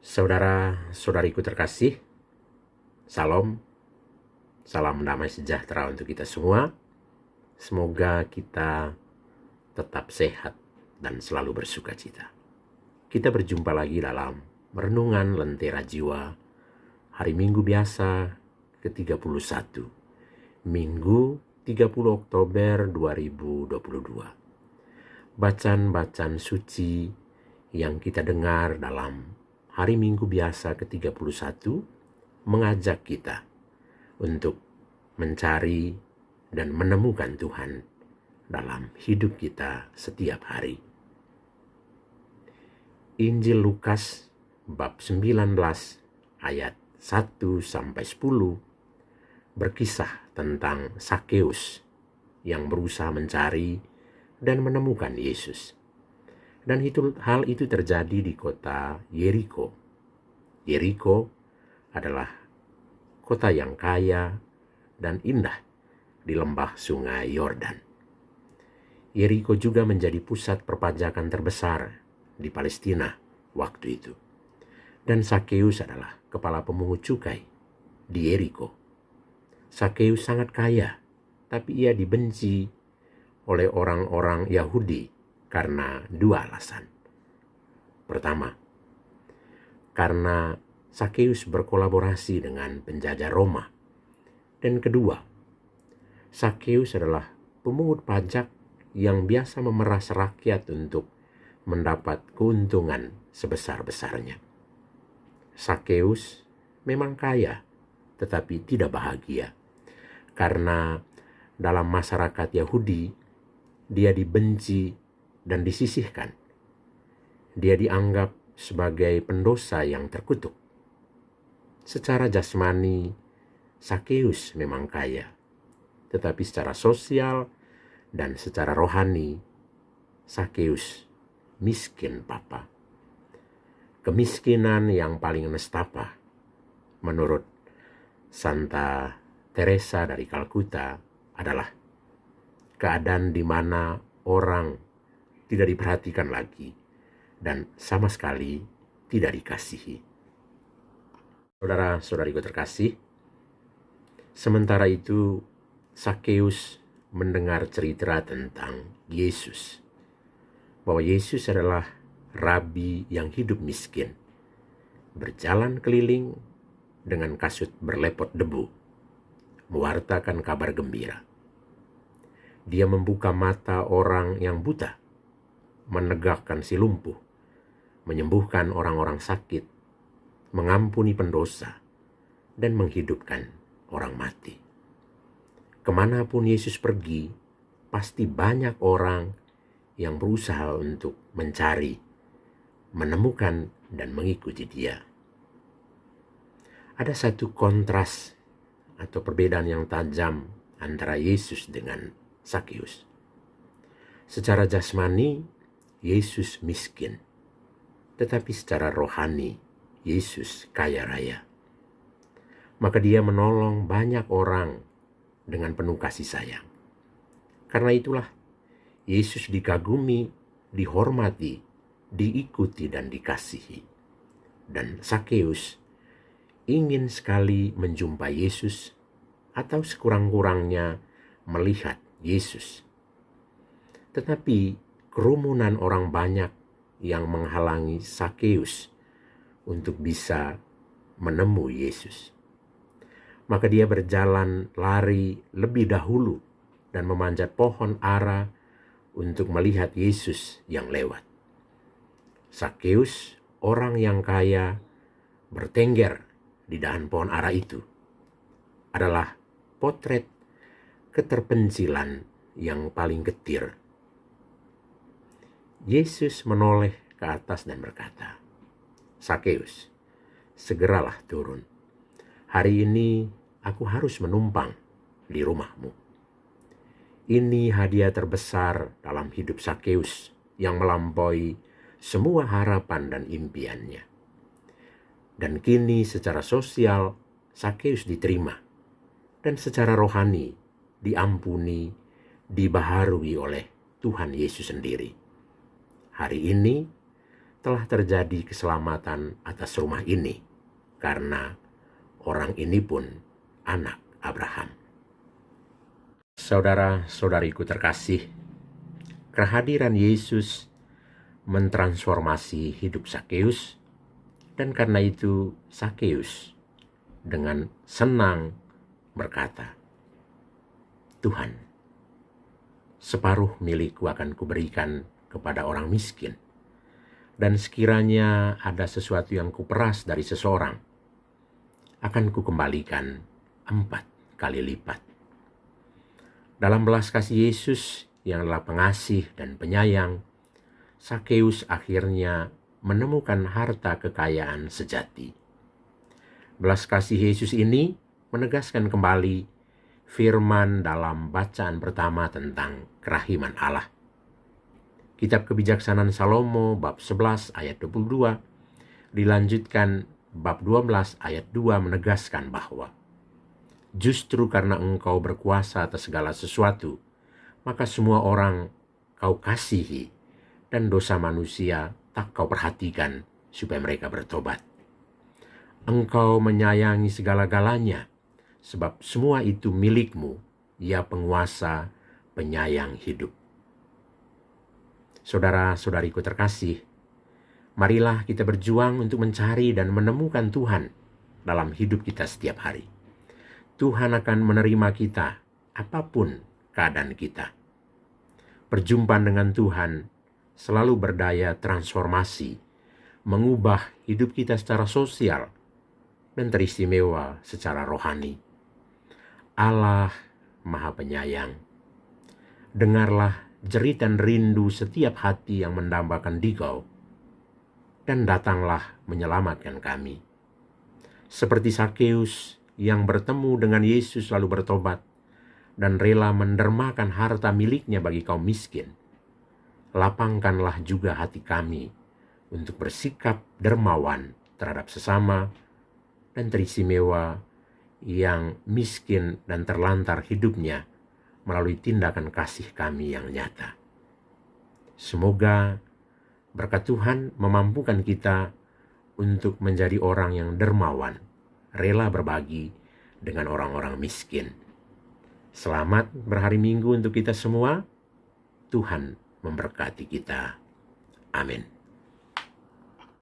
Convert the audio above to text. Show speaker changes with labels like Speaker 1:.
Speaker 1: Saudara-saudariku terkasih, salam damai sejahtera untuk kita semua. Semoga kita tetap sehat dan selalu bersuka cita. Kita berjumpa lagi dalam Renungan Lentera Jiwa hari Minggu biasa ke-31, Minggu 30 Oktober 2022. Bacaan-bacaan suci yang kita dengar dalam hari Minggu biasa ke-31 mengajak kita untuk mencari dan menemukan Tuhan dalam hidup kita setiap hari. Injil Lukas bab 19 ayat 1-10 berkisah tentang Sakeus yang berusaha mencari dan menemukan Yesus. Dan hal itu terjadi di kota Yeriko. Yeriko adalah kota yang kaya dan indah di lembah sungai Yordan. Yeriko juga menjadi pusat perpajakan terbesar di Palestina waktu itu. Dan Sakeus adalah kepala pemungut cukai di Yeriko. Sakeus sangat kaya, tapi ia dibenci oleh orang-orang Yahudi karena dua alasan. Pertama, karena Sakeus berkolaborasi dengan penjajah Roma. Dan kedua, Sakeus adalah pemungut pajak yang biasa memeras rakyat untuk mendapat keuntungan sebesar-besarnya. Sakeus memang kaya, tetapi tidak bahagia. Karena dalam masyarakat Yahudi, dia dibenci dan disisihkan. Dia dianggap sebagai pendosa yang terkutuk. Secara jasmani, Sakeus memang kaya, tetapi secara sosial dan secara rohani, Sakeus miskin papa. Kemiskinan yang paling nestapa, menurut Santa Teresa dari Kalkuta, adalah keadaan di mana orang tidak diperhatikan lagi dan sama sekali tidak dikasihi. Saudara-saudariku terkasih, sementara itu Sakeus mendengar cerita tentang Yesus, bahwa Yesus adalah rabi yang hidup miskin, berjalan keliling dengan kasut berlepot debu, mewartakan kabar gembira. Dia membuka mata orang yang buta, menegakkan si lumpuh, menyembuhkan orang-orang sakit, mengampuni pendosa, dan menghidupkan orang mati. Kemanapun Yesus pergi, pasti banyak orang yang berusaha untuk mencari, menemukan, dan mengikuti dia. Ada satu kontras atau perbedaan yang tajam antara Yesus dengan Sakeus. Secara jasmani, Yesus miskin, tetapi secara rohani, Yesus kaya raya. Maka dia menolong banyak orang dengan penuh kasih sayang. Karena itulah Yesus dikagumi, dihormati, diikuti, dan dikasihi. Dan Sakeus ingin sekali menjumpai Yesus atau sekurang-kurangnya melihat Yesus. Tetapi kerumunan orang banyak yang menghalangi Sakeus untuk bisa menemui Yesus. Maka dia berjalan lari lebih dahulu dan memanjat pohon ara untuk melihat Yesus yang lewat. Sakeus, orang yang kaya, bertengger di dahan pohon ara itu, adalah potret keterpencilan yang paling getir. Yesus menoleh ke atas dan berkata, "Sakeus, segeralah turun. Hari ini aku harus menumpang di rumahmu." Ini hadiah terbesar dalam hidup Sakeus yang melampaui semua harapan dan impiannya. Dan kini secara sosial Sakeus diterima, dan secara rohani diampuni, dibaharui oleh Tuhan Yesus sendiri. Hari ini telah terjadi keselamatan atas rumah ini, karena orang ini pun anak Abraham. Saudara-saudariku terkasih, kehadiran Yesus mentransformasi hidup Sakeus, dan karena itu Sakeus dengan senang berkata, "Tuhan, separuh milikku akan kuberikan kepada orang miskin, dan sekiranya ada sesuatu yang kuperas dari seseorang, akan kukembalikan 4 kali lipat." Dalam belas kasih Yesus yang adalah pengasih dan penyayang, Sakeus akhirnya menemukan harta kekayaan sejati. Belas kasih Yesus ini menegaskan kembali firman dalam bacaan pertama tentang kerahiman Allah. Kitab Kebijaksanaan Salomo bab 11 ayat 22 dilanjutkan bab 12 ayat 2 menegaskan bahwa justru karena engkau berkuasa atas segala sesuatu, maka semua orang kau kasihi, dan dosa manusia tak kau perhatikan supaya mereka bertobat. Engkau menyayangi segala-galanya, sebab semua itu milikmu, ya penguasa, penyayang hidup. Saudara-saudariku terkasih, marilah kita berjuang untuk mencari dan menemukan Tuhan dalam hidup kita setiap hari. Tuhan akan menerima kita apapun keadaan kita. Perjumpaan dengan Tuhan selalu berdaya transformasi, mengubah hidup kita secara sosial dan teristimewa secara rohani. Allah Maha Penyayang, dengarlah jeritan rindu setiap hati yang mendambakan Dikau, dan datanglah menyelamatkan kami. Seperti Sakeus yang bertemu dengan Yesus lalu bertobat dan rela mendermakan harta miliknya bagi kaum miskin, lapangkanlah juga hati kami untuk bersikap dermawan terhadap sesama dan teristimewa yang miskin dan terlantar hidupnya melalui tindakan kasih kami yang nyata. Semoga berkat Tuhan memampukan kita untuk menjadi orang yang dermawan, rela berbagi dengan orang-orang miskin. Selamat berhari Minggu untuk kita semua. Tuhan memberkati kita. Amin.